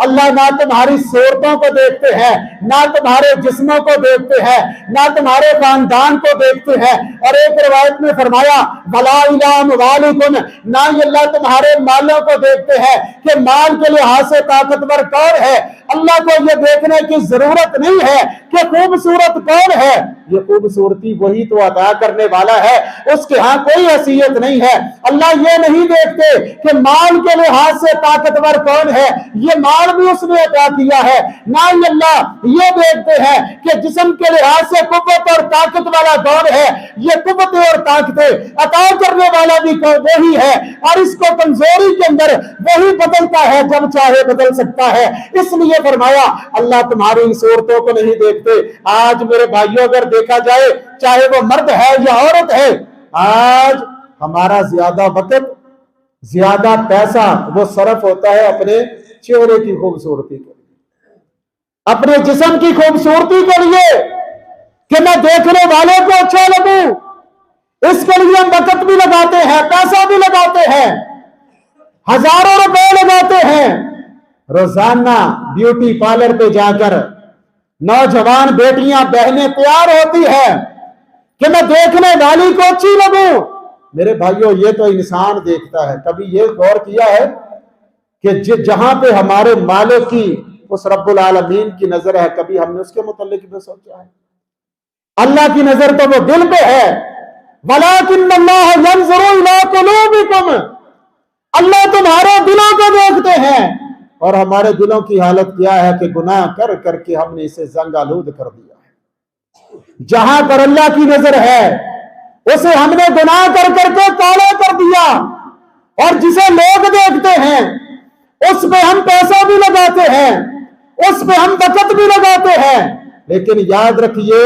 اللہ نہ تمہاری صورتوں کو دیکھتے ہیں، نہ تمہارے جسموں کو دیکھتے ہیں، نہ تمہارے خاندان کو دیکھتے ہیں، اور ایک روایت میں فرمایا ولا الى اموالکم، نہ ہی اللہ تمہارے مالوں کو دیکھتے ہیں کہ مال کے لحاظ سے طاقتور کون ہے۔ اللہ کو یہ دیکھنے کی ضرورت نہیں ہے کہ خوبصورت کون ہے، یہ خوبصورتی وہی تو عطا کرنے والا ہے، اس کے ہاں کوئی حیثیت نہیں ہے۔ اللہ یہ نہیں دیکھتے کہ مال کے لحاظ سے طاقتور کون ہے، یہ مال بھی اس نے عطا کیا ہے، نہ ہی اللہ یہ دیکھتے ہیں کہ جسم کے لحاظ سے قوت اور طاقت والا کون ہے، یہ قوتیں اور طاقتیں عطا کرنے والا بھی وہی ہے، اور اس کو کمزوری کے اندر وہی بدلتا ہے جب چاہے بدل سکتا ہے۔ اس لیے فرمایا اللہ تمہاری ان صورتوں کو نہیں دیکھتے۔ آج میرے بھائیوں اگر دیکھا جائے، چاہے وہ مرد ہے یا عورت ہے، آج ہمارا زیادہ وقت، زیادہ پیسہ وہ صرف ہوتا ہے اپنے چہرے کی خوبصورتی کے لیے، اپنے جسم کی خوبصورتی کے لیے، کہ میں دیکھنے والوں کو اچھا لگوں۔ اس کے لیے ہم وقت بھی لگاتے ہیں، پیسہ بھی لگاتے ہیں، ہزاروں روپے لگاتے ہیں۔ روزانہ بیوٹی پارلر پہ جا کر نوجوان بیٹیاں بہنیں تیار ہوتی ہیں کہ میں دیکھنے والی کو اچھی لگوں۔ میرے بھائیوں، یہ تو انسان دیکھتا ہے، کبھی یہ غور کیا ہے کہ جہاں پہ ہمارے مالک کی، اس رب العالمین کی نظر ہے، کبھی ہم نے اس کے متعلق بھی سوچا ہے؟ اللہ کی نظر تو وہ دل پہ ہے، وَلَٰكِنَّ اللَّهَ يَنظُرُ إِلَىٰ قُلُوبِكُمْ، اللہ تمہارے دلوں کو دیکھتے ہیں۔ اور ہمارے دلوں کی حالت کیا ہے کہ گناہ کر کر کے ہم نے اسے زنگ آلود کر دیا ہے۔ جہاں پر اللہ کی نظر ہے اسے ہم نے گناہ کر کر کے کالا کر دیا، اور جسے لوگ دیکھتے ہیں اس پہ ہم پیسہ بھی لگاتے ہیں، اس پہ ہم وقت بھی لگاتے ہیں، لیکن یاد رکھیے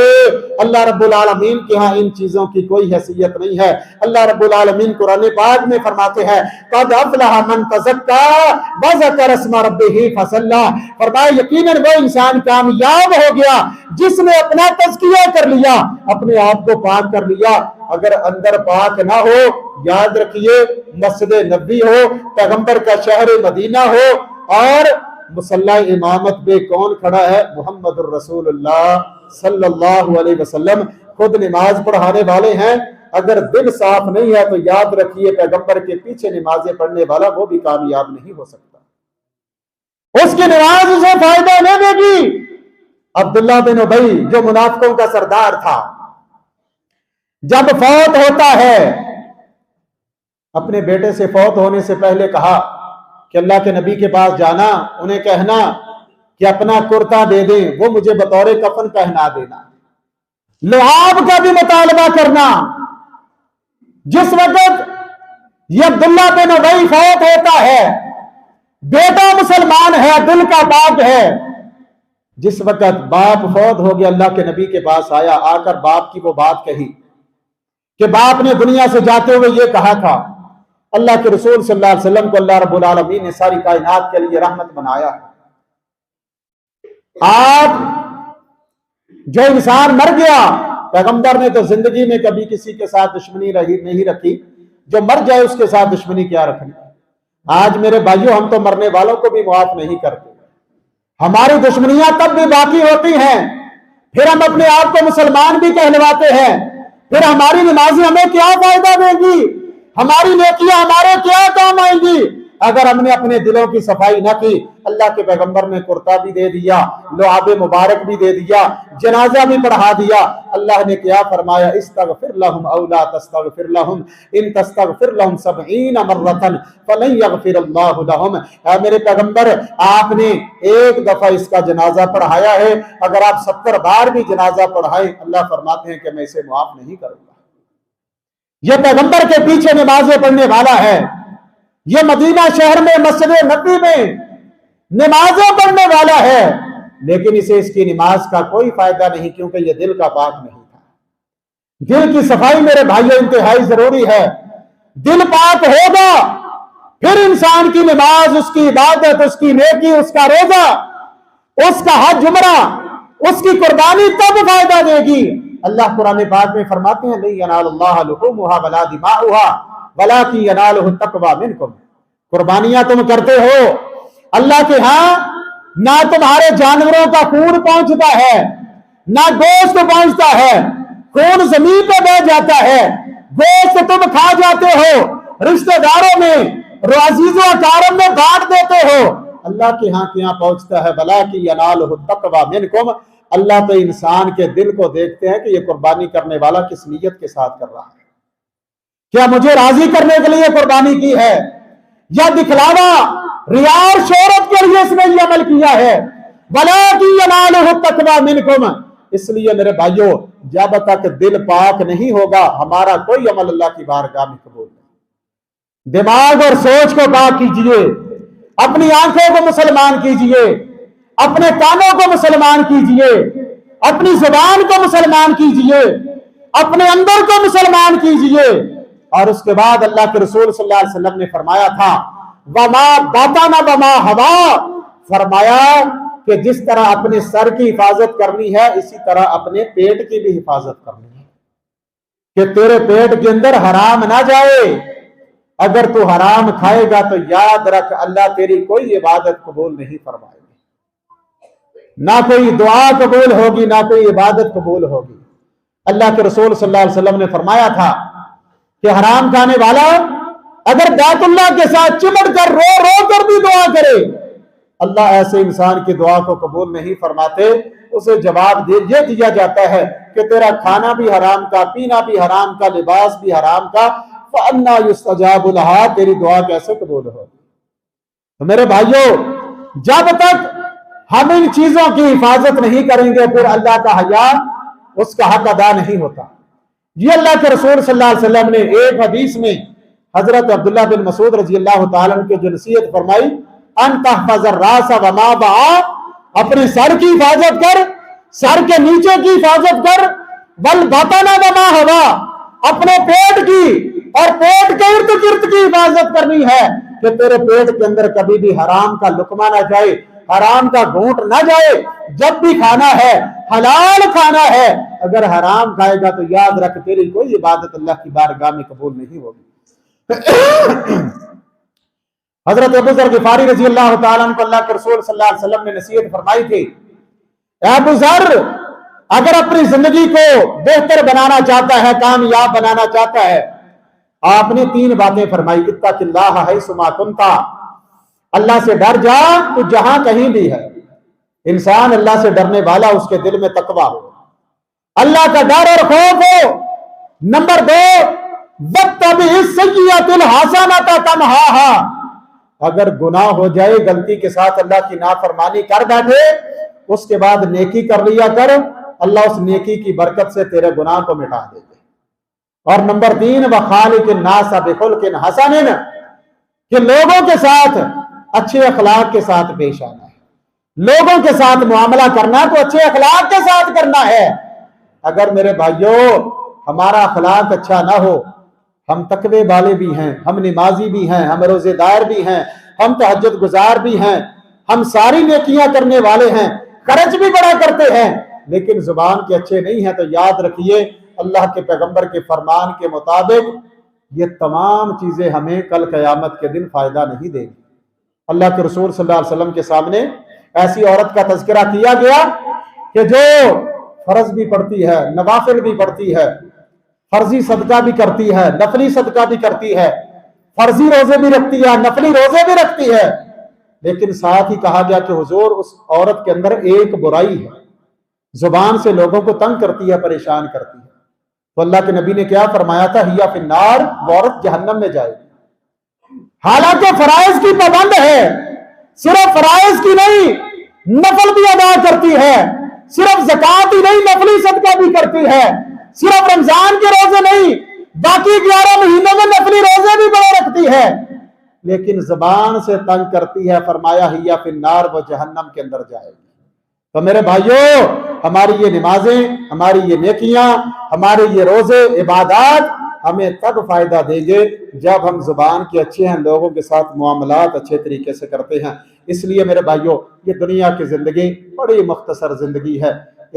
اللہ رب العالمین کے ہاں ان چیزوں کی کوئی حیثیت نہیں ہے۔ اللہ رب العالمین قرآن پاک میں فرماتے ہیں قد افلح من تزکا وذکر اسم ربہ فصلی، فرمایا یقیناً وہ انسان کامیاب ہو گیا جس نے اپنا تزکیہ کر لیا، اپنے آپ کو پاک کر لیا۔ اگر اندر پاک نہ ہو، یاد رکھیے مسجد نبوی ہو، پیغمبر کا شہر مدینہ ہو، اور مصلی امامت پہ کون کھڑا ہے؟ محمد الرسول اللہ صلی اللہ علیہ وسلم خود نماز پڑھانے والے ہیں۔ اگر دل صاف نہیں ہے تو یاد رکھیے پیغمبر کے پیچھے نمازیں پڑھنے والا وہ بھی کامیاب نہیں ہو سکتا، اس کی نماز اسے فائدہ نہیں دے گی۔ عبداللہ بن ابی جو منافقوں کا سردار تھا، جب فوت ہوتا ہے، اپنے بیٹے سے فوت ہونے سے پہلے کہا کہ اللہ کے نبی کے پاس جانا، انہیں کہنا کہ اپنا کرتا دے دیں، وہ مجھے بطور کفن پہنا دینا، لعاب کا بھی مطالبہ کرنا۔ جس وقت یہ عبداللہ بن ابی فوت ہوتا ہے، بیٹا مسلمان ہے، دل کا پاک ہے، جس وقت باپ فوت ہو گیا اللہ کے نبی کے پاس آیا، آ کر باپ کی وہ بات کہی کہ باپ نے دنیا سے جاتے ہوئے یہ کہا تھا اللہ کے رسول صلی اللہ علیہ وسلم کو اللہ رب العالمین نے ساری کائنات کے لیے رحمت بنایا۔ آپ جو انسان مر گیا، پیغمبر نے تو زندگی میں کبھی کسی کے ساتھ دشمنی نہیں رکھی، جو مر جائے اس کے ساتھ دشمنی کیا رکھنی. آج میرے بھائیوں ہم تو مرنے والوں کو بھی معاف نہیں کرتے. ہماری دشمنیاں تب بھی باقی ہوتی ہیں، پھر ہم اپنے آپ کو مسلمان بھی کہلواتے ہیں. پھر ہماری نمازیں ہمیں کیا فائدہ دیں گی؟ ہماری نیکیاں ہمارے کیا کام آئیں گی اگر ہم نے اپنے دلوں کی صفائی نہ کی؟ اللہ کے پیغمبر نے کرتا بھی دے دیا، لعاب مبارک بھی دے دیا، جنازہ بھی پڑھا دیا. اللہ نے کیا فرمایا؟ استغفر لهم او لا تستغفر لهم ان تستغفر لهم 70 مرة فلن يغفر الله لهم. اے میرے پیغمبر، آپ نے ایک دفعہ اس کا جنازہ پڑھایا ہے، اگر آپ 70 بار بھی جنازہ پڑھائیں اللہ فرماتے ہیں کہ میں اسے معاف نہیں کروں گا. یہ پیغمبر کے پیچھے نمازیں پڑھنے والا ہے، یہ مدینہ شہر میں مسجد نبی میں نمازیں پڑھنے والا ہے، لیکن اسے اس کی نماز کا کوئی فائدہ نہیں، کیونکہ یہ دل کا پاک نہیں تھا. دل کی صفائی میرے بھائیوں انتہائی ضروری ہے. دل پاک ہوگا پھر انسان کی نماز، اس کی عبادت، اس کی نیکی، اس کا روزہ، اس کا حج عمرہ، اس کی قربانی تب فائدہ دے گی. اللہ قرآن پاک میں فرماتے ہیں لن ینال اللہ لحومها ولا دماؤها ولکن ینالہ التقوی منکم. قربانیاں تم کرتے ہو، اللہ کے ہاں نہ تمہارے جانوروں کا خون پہنچتا ہے، نہ گوشت پہنچتا ہے، خون زمین پہ بہ جاتا ہے، گوشت تم کھا جاتے ہو، رشتہ داروں میں، عزیز و اقارب میں بانٹ دیتے ہو. اللہ کے ہاں کیا پہنچتا ہے؟ ولکن ینالہ التقوی منکم. اللہ تو انسان کے دل کو دیکھتے ہیں کہ یہ قربانی کرنے والا کس نیت کے ساتھ کر رہا ہے. کیا مجھے راضی کرنے کے لیے قربانی کی ہے یا دکھلاوا، ریا اور شہرت کے لیے اس نے یہ عمل کیا ہے؟ وَلَٰكِن يَنَالُهُ التَّقْوَىٰ مِنكُمْ. اس لیے میرے بھائیوں جب تک دل پاک نہیں ہوگا ہمارا کوئی عمل اللہ کی بارگاہ میں قبول نہیں. دماغ اور سوچ کو پاک کیجئے، اپنی آنکھوں کو مسلمان کیجئے، اپنے کانوں کو مسلمان کیجئے، اپنی زبان کو مسلمان کیجئے، اپنے اندر کو مسلمان کیجئے. اور اس کے بعد اللہ کے رسول صلی اللہ علیہ وسلم نے فرمایا تھا وما بطن وما ہوا، فرمایا کہ جس طرح اپنے سر کی حفاظت کرنی ہے اسی طرح اپنے پیٹ کی بھی حفاظت کرنی ہے، کہ تیرے پیٹ کے اندر حرام نہ جائے. اگر تو حرام کھائے گا تو یاد رکھ اللہ تیری کوئی عبادت قبول نہیں فرمائے گی، نہ کوئی دعا قبول ہوگی، نہ کوئی عبادت قبول ہوگی. اللہ کے رسول صلی اللہ علیہ وسلم نے فرمایا تھا کہ حرام کھانے والا اگر بیت اللہ کے ساتھ چمٹ کر رو رو کر بھی دعا کرے اللہ ایسے انسان کی دعا کو قبول نہیں فرماتے. اسے جواب یہ دیا جاتا ہے کہ تیرا کھانا بھی حرام کا، پینا بھی حرام کا، لباس بھی حرام کا، فَأَنَّا يُسْتَجَابُ لَهَا، تیری دعا کیسے قبول ہو؟ تو میرے بھائیوں جب تک ہم ان چیزوں کی حفاظت نہیں کریں گے پھر اللہ کا حیا اس کا حق ادا نہیں ہوتا. یہ اللہ کے رسول صلی اللہ علیہ وسلم نے ایک حدیث میں حضرت عبداللہ بن مسعود رضی اللہ تعالیٰ عنہ کی جو نصیحت فرمائی، ان تحفظ الراس وما بعا، اپنے سر کی حفاظت کر، سر کے نیچے کی حفاظت کر، والبطن وما ہوا، اپنے پیٹ کی اور پیٹ کے ارد گرد کی حفاظت کرنی ہے کہ تیرے پیٹ کے اندر کبھی بھی حرام کا لقمہ نہ جائے، حرام کا گھونٹ نہ جائے. جب بھی کھانا ہے حلال کھانا ہے، اگر حرام کھائے گا تو یاد رکھ تیری کوئی عبادت اللہ کی بارگاہ میں قبول نہیں ہوگی. حضرت ابو ذر غفاری رضی اللہ تعالیٰ عنہ کو اللہ کے رسول صلی اللہ علیہ وسلم نے نصیحت فرمائی تھی، اے ابو ذر اگر اپنی زندگی کو بہتر بنانا چاہتا ہے، کامیاب بنانا چاہتا ہے، آپ نے 3 باتیں فرمائی. اتق اللہ حیث ما کنت، اللہ سے ڈر جا تو جہاں کہیں بھی ہے. انسان اللہ سے ڈرنے والا اس کے دل میں تقویٰ ہو، اللہ کا ڈر اور خوف ہو. نمبر 2 وَاتَّبِعِ السَّيِّئَةَ الْحَسَنَةَ تَمْحَاهَا، اگر گناہ ہو جائے غلطی کے ساتھ اللہ کی نافرمانی کر بیٹھے اس کے بعد نیکی کر لیا کر، اللہ اس نیکی کی برکت سے تیرے گناہ کو مٹا دے گے. اور نمبر 3 وَخَالِقِ النَّاسَ بِخُلْقٍ حَسَنٍ، کہ لوگوں کے ساتھ اچھے اخلاق کے ساتھ پیش آنا ہے، لوگوں کے ساتھ معاملہ کرنا تو اچھے اخلاق کے ساتھ کرنا ہے. اگر میرے بھائیوں ہمارا اخلاق اچھا نہ ہو، ہم تقوی والے بھی ہیں، ہم نمازی بھی ہیں، ہم روزے دار بھی ہیں، ہم تہجد گزار بھی ہیں، ہم ساری نیکیاں کرنے والے ہیں، خرچ بھی بڑا کرتے ہیں، لیکن زبان کے اچھے نہیں ہیں، تو یاد رکھیے اللہ کے پیغمبر کے فرمان کے مطابق یہ تمام چیزیں ہمیں کل قیامت کے دن فائدہ نہیں دیں گی۔ اللہ کے رسول صلی اللہ علیہ وسلم کے سامنے ایسی عورت کا تذکرہ کیا گیا کہ جو فرض بھی پڑھتی ہے، نوافل بھی پڑھتی ہے، فرضی صدقہ بھی کرتی ہے، نفلی صدقہ بھی کرتی ہے، فرضی روزے بھی رکھتی ہے، نفلی روزے بھی رکھتی ہے، لیکن ساتھ ہی کہا گیا کہ حضور اس عورت کے اندر ایک برائی ہے، زبان سے لوگوں کو تنگ کرتی ہے، پریشان کرتی ہے۔ تو اللہ کے نبی نے کیا فرمایا تھا؟ ہیا فی النار، وہ عورت جہنم میں جائے گی۔ حالانکہ فرائض کی پابند ہے، صرف فرائض کی نہیں نفل بھی ادا کرتی ہے، صرف زکات ہی نہیں نفلی صدقہ بھی کرتی ہے، صرف رمضان کے روزے نہیں باقی 11 مہینوں میں نفلی روزے بھی بڑا رکھتی ہے، لیکن زبان سے تنگ کرتی ہے، فرمایا ہیا فی النار، وہ جہنم کے اندر جائے گی۔ تو میرے بھائیوں، ہماری یہ نمازیں، ہماری یہ نیکیاں، ہمارے یہ روزے، عبادات ہمیں تب فائدہ دیں گے جب ہم زبان کے اچھے ہیں، لوگوں کے ساتھ معاملات اچھے طریقے سے کرتے ہیں۔ اس لیے میرے بھائیوں، یہ دنیا کی زندگی بڑی مختصر زندگی ہے،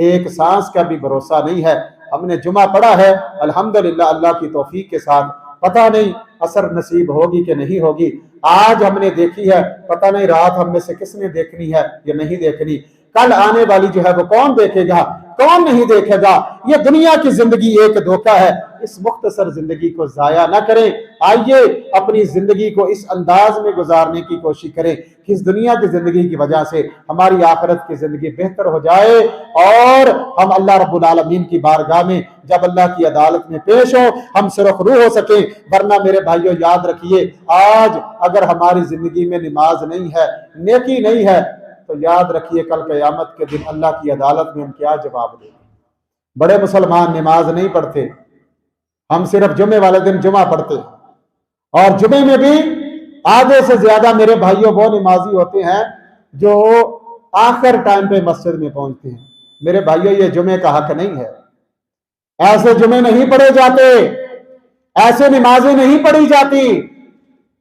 ایک سانس کا بھی بھروسہ نہیں ہے۔ ہم نے جمعہ پڑھا ہے الحمدللہ اللہ کی توفیق کے ساتھ، پتہ نہیں عصر نصیب ہوگی کہ نہیں ہوگی، آج ہم نے دیکھی ہے، پتہ نہیں رات ہم میں سے کس نے دیکھنی ہے یا نہیں دیکھنی، کل آنے والی جو ہے وہ کون دیکھے گا، کون نہیں دیکھے گا۔ یہ دنیا کی زندگی ایک دھوکہ ہے، اس مختصر زندگی کو ضائع نہ کریں۔ آئیے اپنی زندگی کو اس انداز میں گزارنے کی کوشش کریں کہ اس دنیا کی زندگی کی وجہ سے ہماری آخرت کی زندگی بہتر ہو جائے اور ہم اللہ رب العالمین کی بارگاہ میں جب اللہ کی عدالت میں پیش ہو ہم سرخرو ہو سکیں۔ ورنہ میرے بھائیوں یاد رکھیے، آج اگر ہماری زندگی میں نماز نہیں ہے، نیکی نہیں ہے، تو یاد رکھیے کل قیامت کے دن اللہ کی عدالت میں ہم کیا جواب دیں گے۔ بڑے مسلمان نماز نہیں پڑھتے، ہم صرف جمعے والے دن جمعہ پڑھتے، اور جمعے میں بھی آدھے سے زیادہ میرے بھائیوں وہ نمازی ہوتے ہیں جو آخر ٹائم پہ مسجد میں پہنچتے ہیں۔ میرے بھائیوں یہ جمعے کا حق نہیں ہے، ایسے جمعے نہیں پڑھے جاتے، ایسے نمازیں نہیں پڑھی جاتی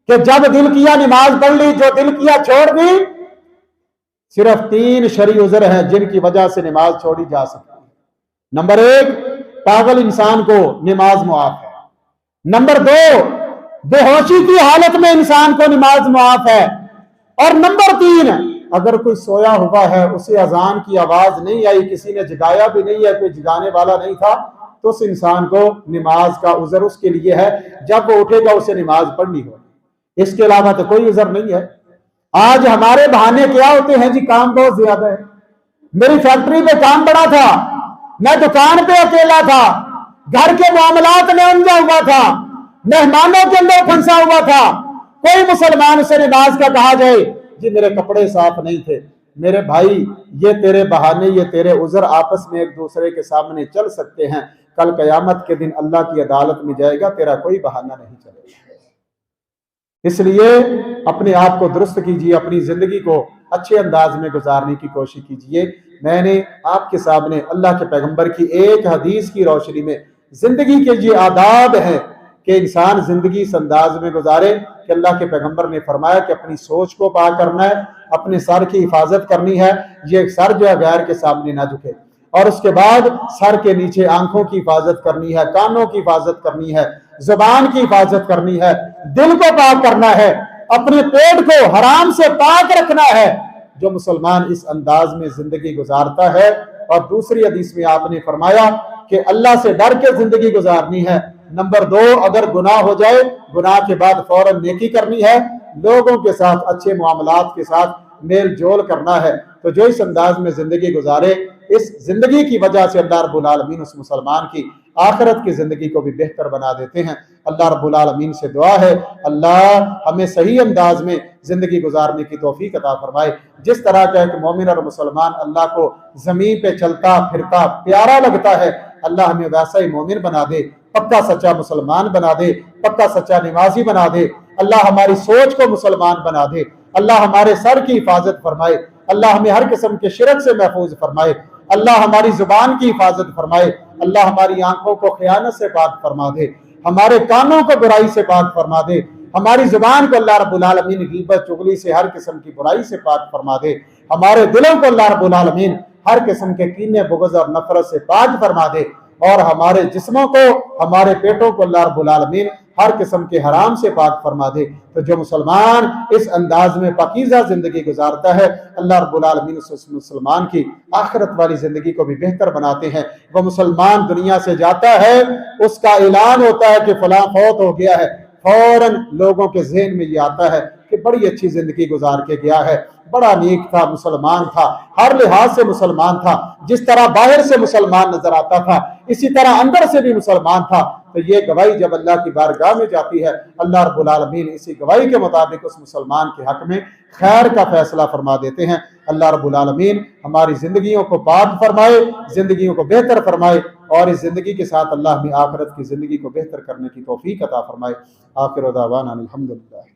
کہ جب دل کیا نماز پڑھ لی، جو دل کیا چھوڑ دی۔ صرف 3 شرعی عذر ہیں جن کی وجہ سے نماز چھوڑی جا سکتی ہے۔ نمبر 1، پاگل انسان کو نماز معاف ہے۔ نمبر 2، بے ہوشی کی حالت میں انسان کو نماز معاف ہے۔ اور نمبر 3، اگر کوئی سویا ہوا ہے، اسے اذان کی آواز نہیں آئی، کسی نے جگایا بھی نہیں ہے، کوئی جگانے والا نہیں تھا، تو اس انسان کو نماز کا عذر اس کے لیے ہے، جب وہ اٹھے گا اسے نماز پڑھنی ہوگی، اس کے علاوہ تو کوئی عذر نہیں ہے۔ آج ہمارے بہانے کیا ہوتے ہیں؟ جی کام بہت زیادہ ہے، میری فیکٹری پہ کام بڑا تھا، میں دکان پہ اکیلا تھا، گھر کے معاملات میں الجھا ہوا تھا، مہمانوں کے اندر پھنسا ہوا تھا۔ کوئی مسلمان سے نماز کا کہا جائے جی میرے کپڑے صاف نہیں تھے، میرے بھائی یہ تیرے بہانے، یہ تیرے عذر آپس میں ایک دوسرے کے سامنے چل سکتے ہیں، کل قیامت کے دن اللہ کی عدالت میں جائے گا، تیرا کوئی بہانہ نہیں چلے گا۔ اس لیے اپنے آپ کو درست کیجیے، اپنی زندگی کو اچھے انداز میں گزارنے کی کوشش کیجیے۔ میں نے آپ کے سامنے اللہ کے پیغمبر کی ایک حدیث کی روشنی میں زندگی کے یہ آداب ہیں کہ انسان زندگی اس انداز میں گزارے کہ اللہ کے پیغمبر نے فرمایا کہ اپنی سوچ کو پاک کرنا ہے، اپنے سر کی حفاظت کرنی ہے، یہ سر جو ہے غیر کے سامنے نہ جھکے، اور اس کے بعد سر کے نیچے آنکھوں کی حفاظت کرنی ہے، کانوں کی حفاظت کرنی ہے، زبان کی حفاظت کرنی ہے، دل کو پاک کرنا ہے، اپنے پیٹ کو حرام سے پاک رکھنا ہے۔ جو مسلمان اس انداز میں زندگی گزارتا ہے، اور دوسری حدیث میں آپ نے فرمایا کہ اللہ سے ڈر کے زندگی گزارنی ہے۔ نمبر 2، اگر گناہ ہو جائے، گناہ کے بعد فوراً نیکی کرنی ہے، لوگوں کے ساتھ اچھے معاملات کے ساتھ میل جول کرنا ہے۔ تو جو اس انداز میں زندگی گزارے، اس زندگی کی وجہ سے اللہ رب العالمین اس مسلمان کی آخرت کی زندگی کو بھی بہتر بنا دیتے ہیں۔ اللہ رب العالمین سے دعا ہے اللہ ہمیں صحیح انداز میں زندگی گزارنے کی توفیق عطا فرمائے۔ جس طرح کا ایک مومن اور مسلمان اللہ کو زمین پہ چلتا پھرتا پیارا لگتا ہے، اللہ ہمیں ویسا ہی مومن بنا دے، پکا سچا مسلمان بنا دے، پکا سچا نمازی بنا دے۔ اللہ ہماری سوچ کو مسلمان بنا دے، اللہ ہمارے سر کی حفاظت فرمائے، اللہ ہمیں ہر قسم کے شرک سے محفوظ فرمائے، اللہ ہماری زبان کی حفاظت فرمائے، اللہ ہماری آنکھوں کو خیانت سے پاک فرما دے، ہمارے کانوں کو برائی سے پاک فرما دے، ہماری زبان کو اللہ رب العالمین غیبت چغلی سے ہر قسم کی برائی سے پاک فرما دے، ہمارے دلوں کو اللہ رب العالمین ہر قسم کے کینے بغض اور نفرت سے پاک فرما دے، اور ہمارے جسموں کو، ہمارے پیٹوں کو اللہ رب العالمین ہر قسم کے حرام سے پاک فرما دے۔ تو جو مسلمان اس انداز میں پاکیزہ زندگی گزارتا ہے، اللہ رب العالمین اس مسلمان کی آخرت والی زندگی کو بھی بہتر بناتے ہیں۔ وہ مسلمان دنیا سے جاتا ہے، اس کا اعلان ہوتا ہے کہ فلاں فوت ہو گیا ہے، فوراً لوگوں کے ذہن میں یہ آتا ہے کہ بڑی اچھی زندگی گزار کے گیا ہے، بڑا نیک تھا، مسلمان تھا، ہر لحاظ سے مسلمان تھا، جس طرح باہر سے مسلمان نظر آتا تھا اسی طرح اندر سے بھی مسلمان تھا۔ تو یہ گواہی جب اللہ کی بارگاہ میں جاتی ہے، اللہ رب العالمین اسی گواہی کے مطابق اس مسلمان کے حق میں خیر کا فیصلہ فرما دیتے ہیں۔ اللہ رب العالمین ہماری زندگیوں کو پاک فرمائے، زندگیوں کو بہتر فرمائے، اور اس زندگی کے ساتھ اللہ ہمیں آخرت کی زندگی کو بہتر کرنے کی توفیق عطا فرمائے۔ آخر دعوانا الحمدللہ۔